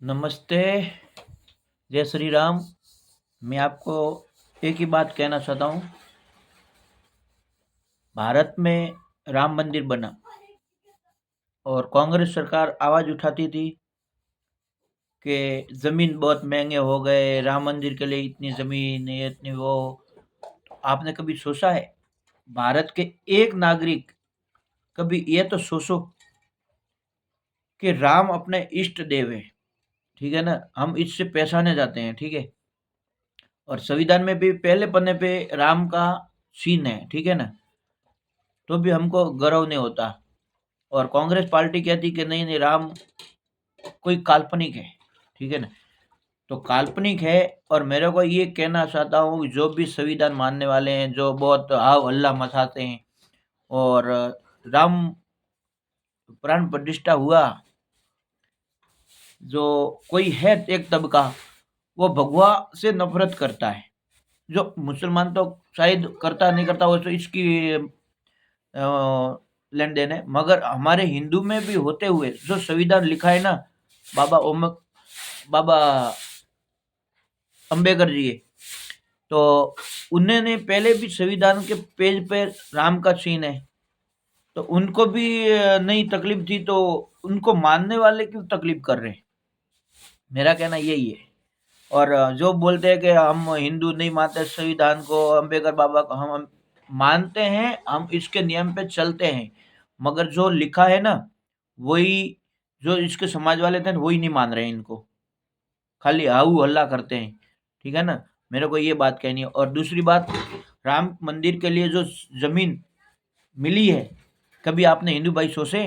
नमस्ते, जय श्री राम। मैं आपको एक ही बात कहना चाहता हूँ। भारत में राम मंदिर बना और कांग्रेस सरकार आवाज़ उठाती थी कि ज़मीन बहुत महँगे हो गए, राम मंदिर के लिए इतनी ज़मीन, ये इतनी वो। आपने कभी सोचा है, भारत के एक नागरिक कभी ये तो सोचो कि राम अपने इष्ट देव है, ठीक है ना? हम इससे पहचाने जाते हैं, ठीक है? और संविधान में भी पहले पन्ने पे राम का सीन है, ठीक है ना? तो भी हमको गर्व नहीं होता। और कांग्रेस पार्टी कहती कि नहीं नहीं, राम कोई काल्पनिक है, ठीक है ना? तो काल्पनिक है। और मेरे को ये कहना चाहता हूँ, जो भी संविधान मानने वाले हैं, जो बहुत हाव हल्ला मचाते हैं, और राम प्राण प्रतिष्ठा हुआ, जो कोई है एक तबका, वो भगवा से नफरत करता है। जो मुसलमान तो शायद करता नहीं करता, वो तो इसकी लेन देन है। मगर हमारे हिंदू में भी होते हुए जो संविधान लिखा है ना, बाबा अम्बेडकर जी है, तो उन्होंने पहले भी संविधान के पेज पे राम का सीन है, तो उनको भी नहीं तकलीफ थी, तो उनको मानने वाले क्यों तकलीफ कर रहे हैं? मेरा कहना यही है। और जो बोलते हैं कि हम हिंदू नहीं मानते संविधान को, अम्बेडकर बाबा को, हम मानते हैं, हम इसके नियम पे चलते हैं। मगर जो लिखा है ना, वही जो इसके समाज वाले थे वही नहीं मान रहे हैं इनको, खाली हाउ हल्ला करते हैं, ठीक है ना? मेरे को ये बात कहनी है। और दूसरी बात, राम मंदिर के लिए जो जमीन मिली है, कभी आपने हिंदू भाई सोचे?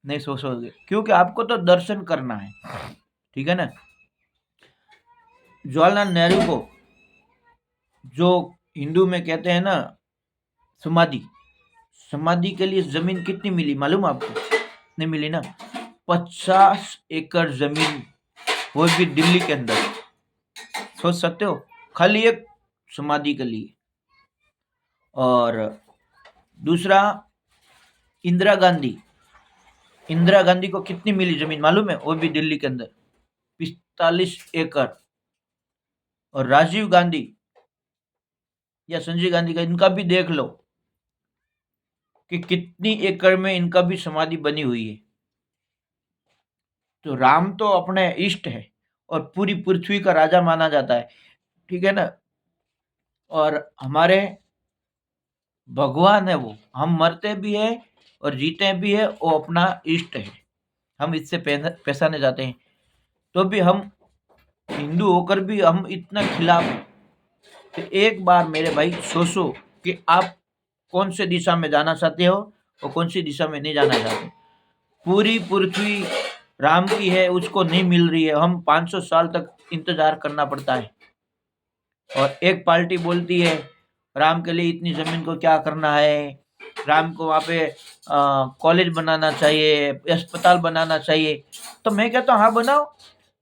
नहीं सोचोगे, क्योंकि आपको तो दर्शन करना है, ठीक है ना? जवाहरलाल नेहरू को, जो हिंदू में कहते हैं ना समाधि, समाधि के लिए जमीन कितनी मिली मालूम आपको? नहीं मिली ना। 50 एकड़ जमीन, वो भी दिल्ली के अंदर। सोच सकते हो, खाली एक समाधि के लिए। और दूसरा, इंदिरा गांधी, इंदिरा गांधी को कितनी मिली जमीन मालूम है? वो भी दिल्ली के अंदर, 45 एकड़। और राजीव गांधी या संजय गांधी का, इनका भी देख लो कि कितनी एकड़ में इनका भी समाधि बनी हुई है। तो राम तो अपने इष्ट है और पूरी पृथ्वी का राजा माना जाता है, ठीक है ना? और हमारे भगवान है वो, हम मरते भी है और जीते भी है, वो अपना इष्ट है, हम इससे पहचाने जाते हैं। तो भी हम हिंदू होकर भी हम इतना खिलाफ हैं। तो एक बार मेरे भाई सोचो कि आप कौन से दिशा में जाना चाहते हो और कौन सी दिशा में नहीं जाना चाहते। पूरी पृथ्वी राम की है, उसको नहीं मिल रही है, हम 500 साल तक इंतजार करना पड़ता है। और एक पार्टी बोलती है राम के लिए इतनी जमीन को क्या करना है, राम को वहाँ पे कॉलेज बनाना चाहिए, अस्पताल बनाना चाहिए। तो मैं कहता हूँ हाँ बनाओ,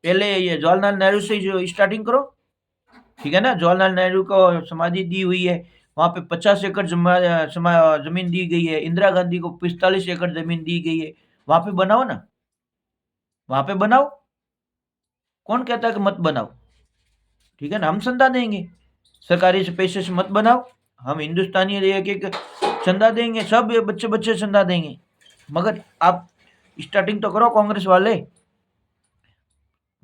पहले ये जवाहरलाल नेहरू से जो स्टार्टिंग करो, ठीक है ना? जवाहरलाल नेहरू को समाधि दी हुई है, वहाँ पे 50 एकड़ जमीन दी गई है। इंदिरा गांधी को 45 एकड़ जमीन दी गई है, वहाँ पे बनाओ ना, वहाँ पे बनाओ। कौन कहता है कि मत बनाओ? ठीक है ना, हम चंदा देंगे, सरकारी से पैसे से मत बनाओ। हम हिंदुस्तानी एक एक चंदा देंगे, सब ये बच्चे बच्चे चंदा देंगे। मगर आप स्टार्टिंग तो करो। कांग्रेस वाले,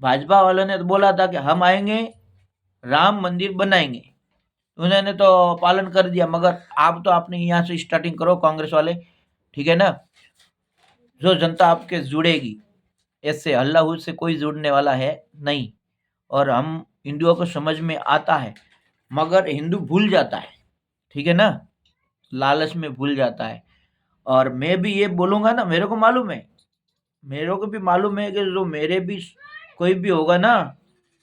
भाजपा वालों ने तो बोला था कि हम आएंगे, राम मंदिर बनाएंगे, उन्होंने तो पालन कर दिया। मगर आप तो आपने यहाँ से स्टार्टिंग करो कांग्रेस वाले, ठीक है ना? जो जनता आपके जुड़ेगी, ऐसे हल्ला से कोई जुड़ने वाला है नहीं। और हम हिंदुओं को समझ में आता है, मगर हिंदू भूल जाता है, ठीक है ना? लालच में भूल जाता है। और मैं भी ये बोलूंगा ना, मेरे को मालूम है, मेरे को भी मालूम है कि जो मेरे भी कोई भी होगा ना,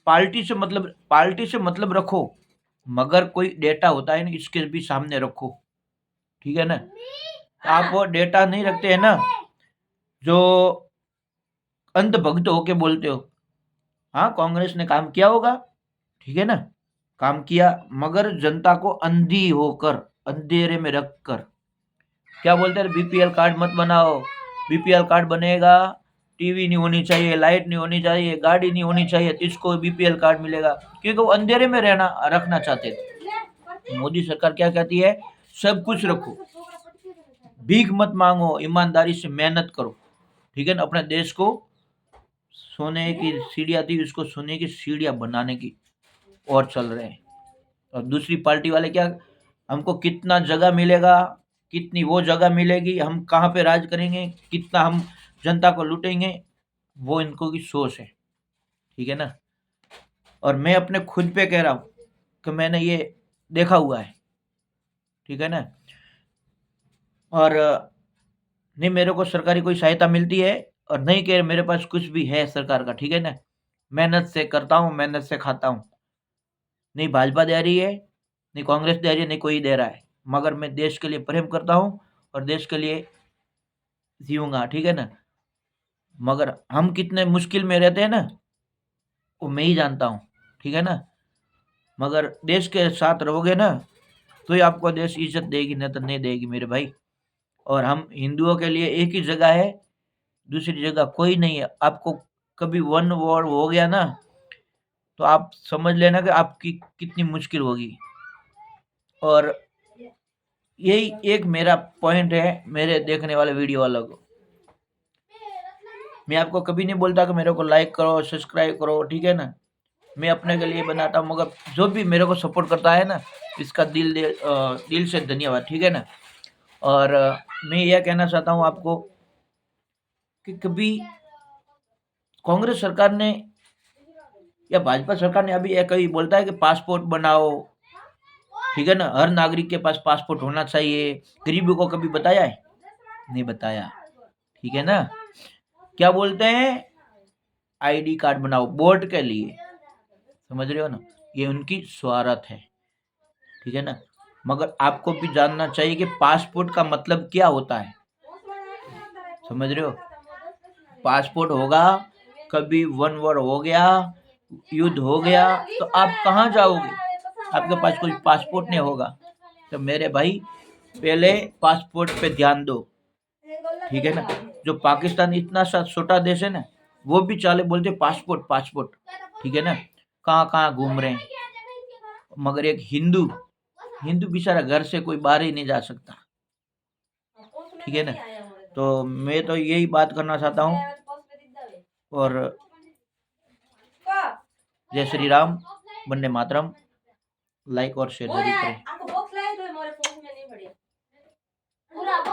पार्टी से मतलब रखो, मगर कोई डेटा होता है ना, इसके भी सामने रखो, ठीक है ना? आप वो डेटा नहीं रखते हैं ना, जो अंधभक्त होके बोलते हो। हाँ, कांग्रेस ने काम किया होगा, ठीक है ना? काम किया, मगर जनता को अंधी होकर, अंधेरे में रखकर क्या बोलते हैं, बीपीएल कार्ड मत बनाओ, बीपीएल कार्ड बनेगा, टीवी नहीं होनी चाहिए, लाइट नहीं होनी चाहिए, गाड़ी नहीं होनी चाहिए, तो इसको बीपीएल कार्ड मिलेगा, क्योंकि वो अंधेरे में रखना चाहते थे। मोदी सरकार क्या कहती है, सब कुछ रखो, भीख मत मांगो, ईमानदारी से मेहनत करो, ठीक है ना। अपने देश को सोने की सीढ़ियां थी, उसको सोने की सीढ़ियां बनाने की और चल रहे हैं। और दूसरी पार्टी वाले क्या, हमको कितना जगह मिलेगा, कितनी वो जगह मिलेगी, हम कहाँ पे राज करेंगे, कितना हम जनता को लूटेंगे, वो इनको की सोच है, ठीक है ना। और मैं अपने खुद पे कह रहा हूँ कि मैंने ये देखा हुआ है, ठीक है ना। और नहीं मेरे को सरकारी कोई सहायता मिलती है, और नहीं कि मेरे पास कुछ भी है सरकार का, ठीक है ना। मेहनत से करता हूँ, मेहनत से खाता हूँ। नहीं भाजपा दे रही है, नहीं कांग्रेस दे रही है, नहीं कोई दे रहा है, मगर मैं देश के लिए प्रेम करता हूँ और देश के लिए जीऊंगा, ठीक है ना। मगर हम कितने मुश्किल में रहते हैं ना, वो मैं ही जानता हूँ, ठीक है ना। मगर देश के साथ रहोगे ना, तो ही आपको देश इज्जत देगी, नहीं तो नहीं देगी मेरे भाई। और हम हिंदुओं के लिए एक ही जगह है, दूसरी जगह कोई नहीं है। आपको कभी वन वॉर हो गया ना, तो आप समझ लेना कि आपकी कितनी मुश्किल होगी। और यही एक मेरा पॉइंट है मेरे देखने वाले वीडियो वालों को। मैं आपको कभी नहीं बोलता कि मेरे को लाइक करो, सब्सक्राइब करो, ठीक है ना। मैं अपने के लिए बनाता हूँ, मगर जो भी मेरे को सपोर्ट करता है ना, इसका दिल से धन्यवाद, ठीक है ना। और मैं यह कहना चाहता हूँ आपको कि कभी कांग्रेस सरकार ने या भाजपा सरकार ने अभी एक ही बोलता है कि पासपोर्ट बनाओ, ठीक है ना, हर नागरिक के पास पासपोर्ट होना चाहिए, गरीबों को कभी बताया है? नहीं बताया, ठीक है ना। क्या बोलते हैं, आईडी कार्ड बनाओ वोट के लिए, समझ रहे हो ना, ये उनकी स्वार्थ है, ठीक है ना। मगर आपको भी जानना चाहिए कि पासपोर्ट का मतलब क्या होता है, समझ रहे हो। पासपोर्ट होगा, कभी वन वॉर हो गया, युद्ध हो गया, तो आप कहाँ जाओगे, आपके पास कोई पासपोर्ट नहीं होगा। तो मेरे भाई पहले पासपोर्ट पे ध्यान दो, ठीक है ना। जो पाकिस्तान इतना सा छोटा देश है ना, वो भी चाले बोलते पासपोर्ट पासपोर्ट, ठीक है ना, कहाँ कहाँ घूम रहे हैं। मगर एक हिंदू बेचारा घर से कोई बाहर ही नहीं जा सकता, ठीक है ना। तो मैं तो यही बात करना चाहता हूँ। और जय श्री राम, वंदे मातरम, लाइक और शेयर जरूर करें।